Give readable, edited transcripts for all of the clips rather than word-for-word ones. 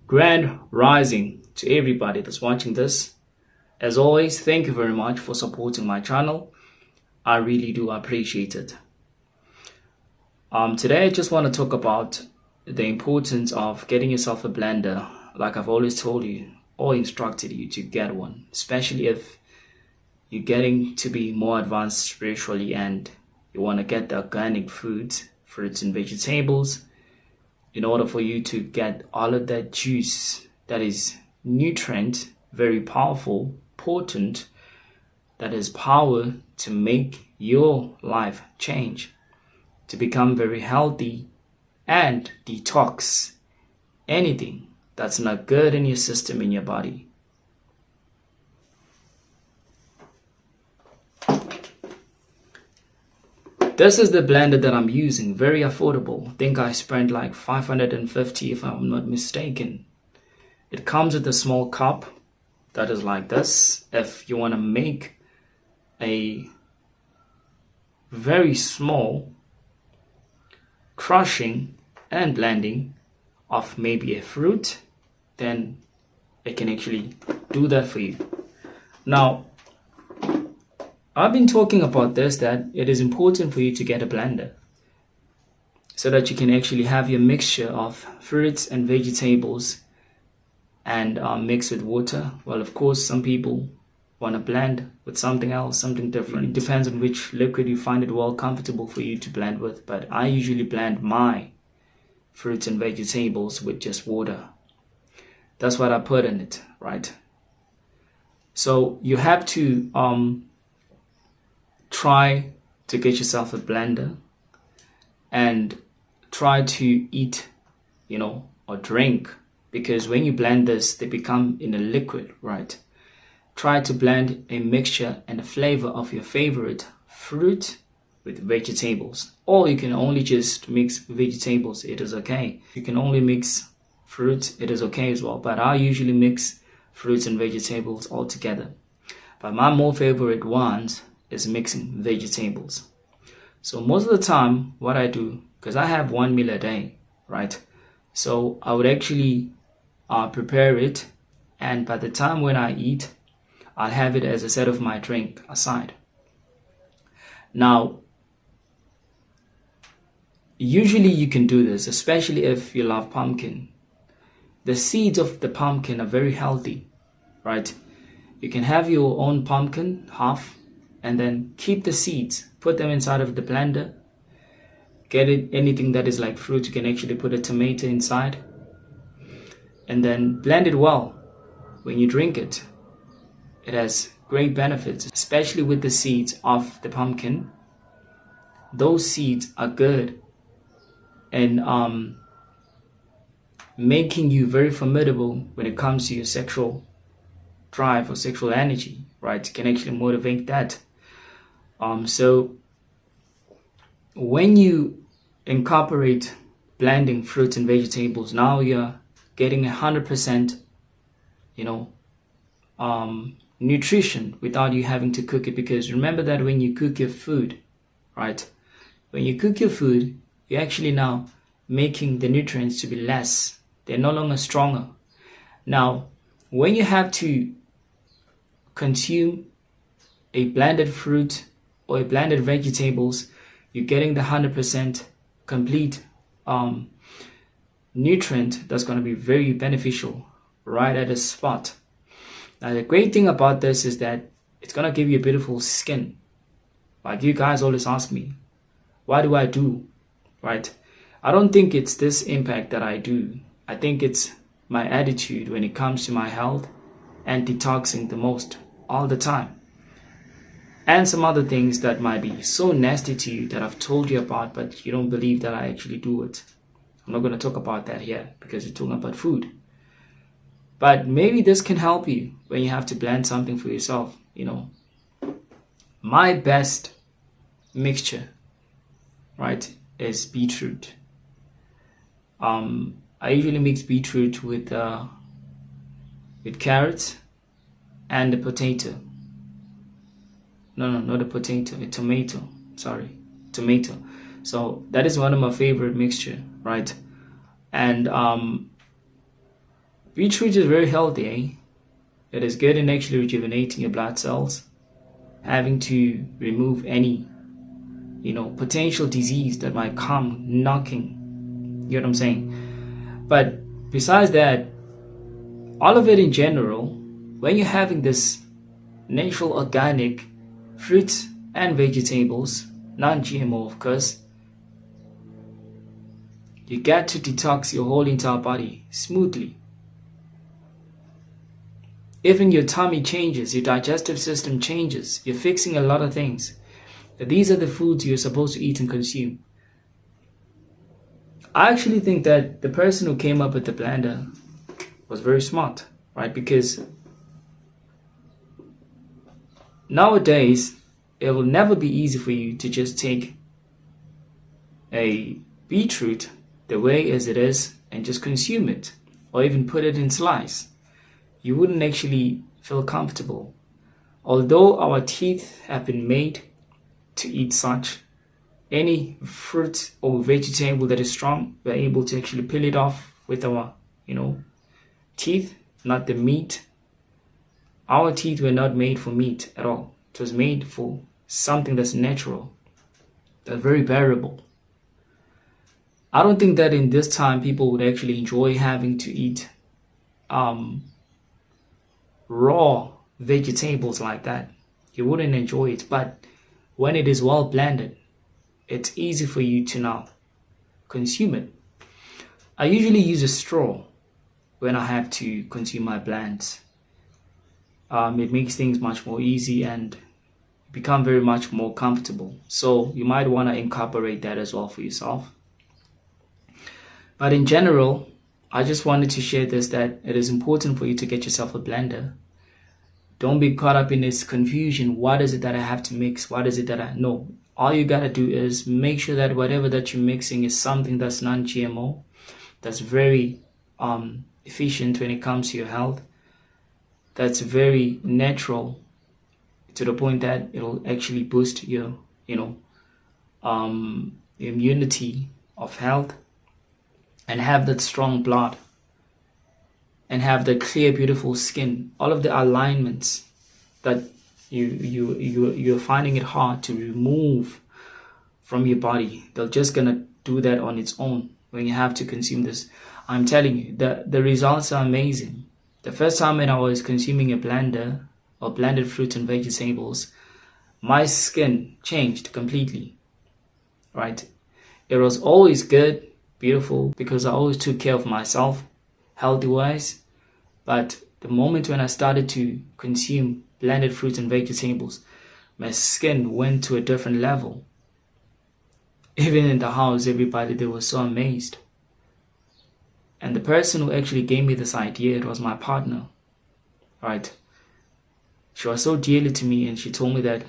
Grand rising to everybody that's watching this. As always, thank you very much for supporting my channel. I really do appreciate it. Today I just want to talk about the importance of getting yourself a blender, like I've always told you or instructed you to get one, especially if you're getting to be more advanced spiritually and you want to get the organic foods, fruits and vegetables in order for you to get all of that juice that is nutrient, very powerful, potent, that has power to make your life change, to become very healthy and detox anything that's not good in your system, in your body. This is the blender that I'm using, very affordable. I think I spent like $550 if I'm not mistaken. It comes with a small cup that is like this. If you want to make a very small crushing and blending of maybe a fruit, then it can actually do that for you. Now, I've been talking about this, that it is important for you to get a blender so that you can actually have your mixture of fruits and vegetables and mix with water. Well, of course, some people want to blend with something else, something different. It depends on which liquid you find it well comfortable for you to blend with, but I usually blend my fruits and vegetables with just water. That's what I put in it, right? So you have to try to get yourself a blender and try to eat, or drink, because when you blend this, they become in a liquid, right? Try to blend a mixture and a flavor of your favorite fruit with vegetables, or you can only just mix vegetables, it is okay. You can only mix fruit, it is okay as well, but I usually mix fruits and vegetables all together. But my more favorite ones is mixing vegetables. So most of the time what I do, because I have one meal a day, right? So I would actually prepare it, and by the time when I eat, I'll have it as a set of my drink aside. Now, usually you can do this, especially if you love pumpkin. The seeds of the pumpkin are very healthy, right? You can have your own pumpkin, half, and then keep the seeds, put them inside of the blender. Get it, anything that is like fruit, you can actually put a tomato inside and then blend it well. When you drink it, it has great benefits, especially with the seeds of the pumpkin. Those seeds are good in making you very formidable when it comes to your sexual drive or sexual energy, right? It can actually motivate that. So when you incorporate blending fruits and vegetables, now you're getting 100%, nutrition without you having to cook it. Because remember that when you cook your food, right? When you cook your food, you're actually now making the nutrients to be less. They're no longer stronger. Now, when you have to consume a blended fruit or a blended vegetables, you're getting the 100% complete nutrient that's going to be very beneficial right at the spot. Now, the great thing about this is that it's going to give you a beautiful skin. Like you guys always ask me, what do I do, right? I don't think it's this impact that I do. I think it's my attitude when it comes to my health and detoxing the most all the time. And some other things that might be so nasty to you that I've told you about, but you don't believe that I actually do it. I'm not going to talk about that here because we're talking about food. But maybe this can help you when you have to blend something for yourself, My best mixture, right, is beetroot. I usually mix beetroot with carrots and the potato. No, not a potato, a tomato. Sorry, tomato. So that is one of my favorite mixture, right? And Beetroot is very healthy, eh? It is good in actually rejuvenating your blood cells, having to remove any, potential disease that might come knocking. You know what I'm saying? But besides that, all of it in general, when you're having this natural organic fruits and vegetables, non-GMO of course, you get to detox your whole entire body smoothly. Even your tummy changes, your digestive system changes, you're fixing a lot of things. These are the foods you're supposed to eat and consume. I actually think that the person who came up with the blender was very smart, right? Because nowadays, it will never be easy for you to just take a beetroot the way as it is and just consume it, or even put it in slice. You wouldn't actually feel comfortable. Although our teeth have been made to eat such, any fruit or vegetable that is strong, we're able to actually peel it off with our, teeth, not the meat. Our teeth were not made for meat at all. It was made for something that's natural, that's very bearable. I don't think that in this time people would actually enjoy having to eat raw vegetables like that. You wouldn't enjoy it, but when it is well blended, it's easy for you to now consume it. I usually use a straw when I have to consume my blends. It makes things much more easy and become very much more comfortable. So you might want to incorporate that as well for yourself. But in general, I just wanted to share this, that it is important for you to get yourself a blender. Don't be caught up in this confusion. What is it that I have to mix? What is it that I know? All you got to do is make sure that whatever that you're mixing is something that's non-GMO, that's very efficient when it comes to your health, that's very natural to the point that it'll actually boost your, immunity of health, and have that strong blood, and have the clear, beautiful skin. All of the alignments that you're finding it hard to remove from your body, they're just gonna do that on its own when you have to consume this. I'm telling you, the results are amazing. The first time when I was consuming a blender or blended fruits and vegetables, my skin changed completely, right? It was always good, beautiful, because I always took care of myself, healthy-wise. But the moment when I started to consume blended fruits and vegetables, my skin went to a different level. Even in the house, everybody, they were so amazed. And the person who actually gave me this idea, it was my partner, right? She was so dearly to me, and she told me that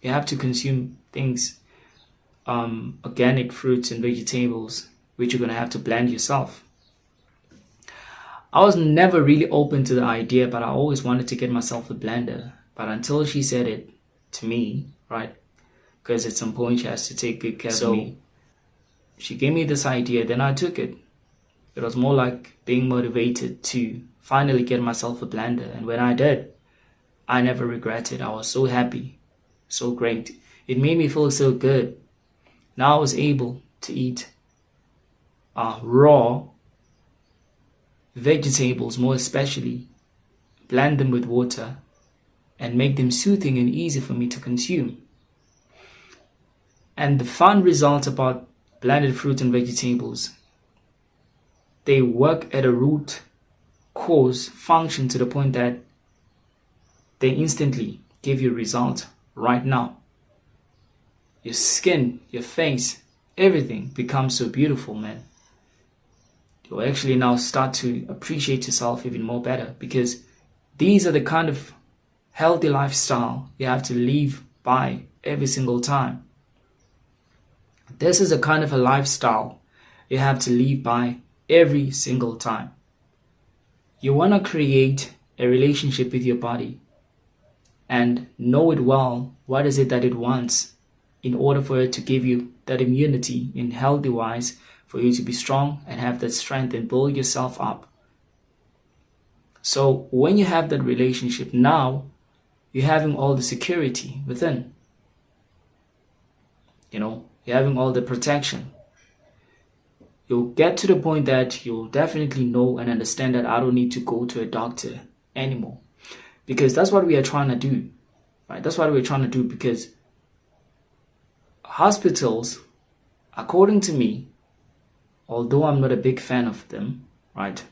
you have to consume things, organic fruits and vegetables, which you're going to have to blend yourself. I was never really open to the idea, but I always wanted to get myself a blender. But until she said it to me, right? Because at some point she has to take good care of me. She gave me this idea, then I took it. It was more like being motivated to finally get myself a blender. And when I did, I never regretted. I was so happy, so great. It made me feel so good. Now I was able to eat raw vegetables, more especially, blend them with water and make them soothing and easy for me to consume. And the fun results about blended fruit and vegetables, they work at a root cause function to the point that they instantly give you result right now. Your skin, your face, everything becomes so beautiful, man. You'll actually now start to appreciate yourself even more better, because these are the kind of healthy lifestyle you have to live by every single time. This is a kind of a lifestyle you have to live by every single time. You want to create a relationship with your body and know it well. What is it that it wants in order for it to give you that immunity in healthy wise, for you to be strong and have that strength and build yourself up So when you have that relationship, now you're having all the security within. You're having all the protection. You'll get to the point that you'll definitely know and understand that I don't need to go to a doctor anymore. Because that's what we are trying to do, right? That's what we're trying to do, because hospitals, according to me, although I'm not a big fan of them, right?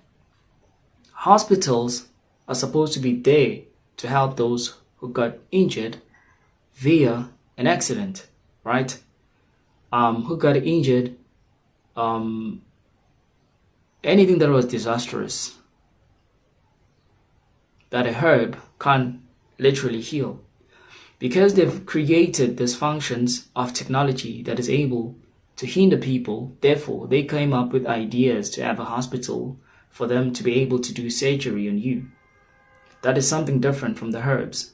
Hospitals are supposed to be there to help those who got injured via an accident, right? Who got injured, anything that was disastrous, that a herb can't literally heal. Because they've created these functions of technology that is able to hinder people, therefore they came up with ideas to have a hospital for them to be able to do surgery on you. That is something different from the herbs.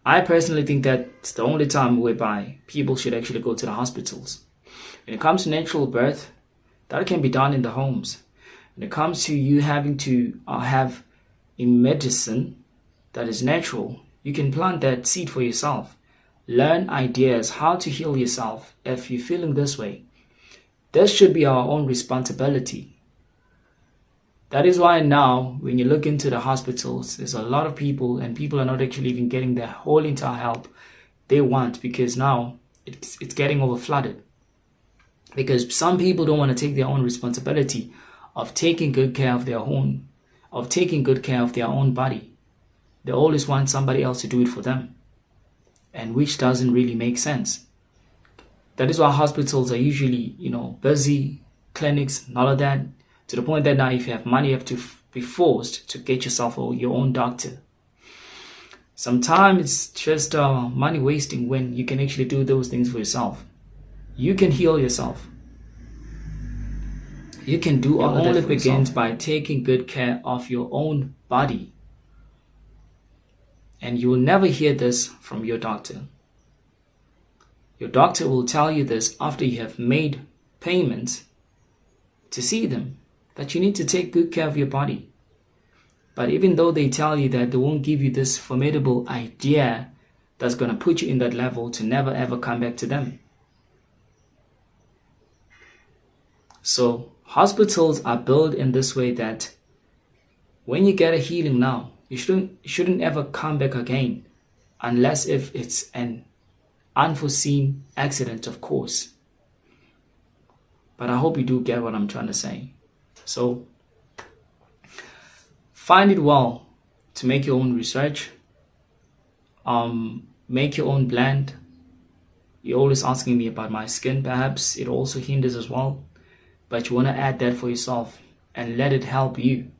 I personally think that's the only time whereby people should actually go to the hospitals. When it comes to natural birth, that can be done in the homes. When it comes to you having to have a medicine that is natural, you can plant that seed for yourself. Learn ideas how to heal yourself if you're feeling this way. This should be our own responsibility. That is why now, when you look into the hospitals, there's a lot of people, and people are not actually even getting the whole entire help they want, because now it's getting over flooded. Because some people don't want to take their own responsibility of taking good care of their own body. They always want somebody else to do it for them, and which doesn't really make sense. That is why hospitals are usually, busy, clinics and all of that, to the point that now if you have money, you have to be forced to get yourself your own doctor. Sometimes it's just money wasting when you can actually do those things for yourself. You can heal yourself. You can do all of that. It only begins by taking good care of your own body. And you will never hear this from your doctor. Your doctor will tell you this after you have made payments to see them, that you need to take good care of your body. But even though they tell you that, they won't give you this formidable idea that's going to put you in that level to never ever come back to them. So hospitals are built in this way that when you get a healing now, you shouldn't ever come back again, unless if it's an unforeseen accident, of course. But I hope you do get what I'm trying to say. So find it well to make your own research, make your own blend. You're always asking me about my skin. Perhaps it also hinders as well, but you want to add that for yourself and let it help you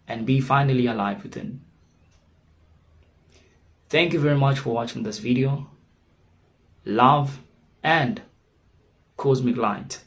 and be finally alive within. Thank you very much for watching this video. Love and cosmic light.